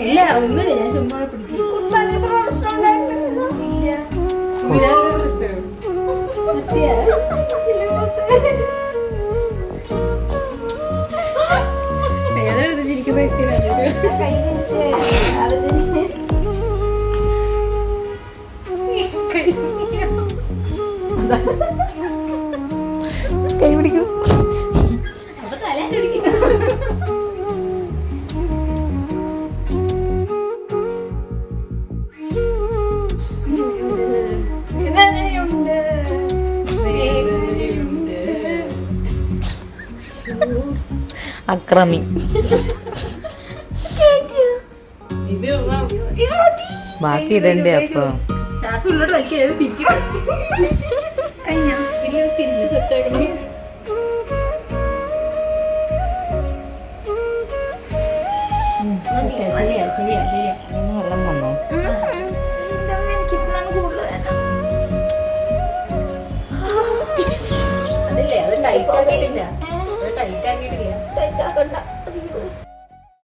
ഇല്ല ഒന്നുമില്ല, ഞാൻ ചുമ്മാ പിടിക്കും. ഏതെടുത്ത് ചിരിക്കുന്ന കൈ പിടിക്കും. അപ്പൊ തല പിടിക്കും. അക്രമി. ബാക്കി ഇടണ്ടേ അപ്പൊ? ശ്വാസം ഉള്ളോട്ട് വലിക്കരുത്, തിരിക്കും. തിരിച്ച് സെറ്റാക്കണം. ശരിയാ ശരിയാ ശരിയാ. വെള്ളം വന്നോ? അതില്ലേ, അത് ടൈറ്റ് ആക്കിയിട്ടില്ല. ടൈറ്റ് ആക്കിയിട്ടില്ല. ടൈറ്റ് ആക്കണ്ട.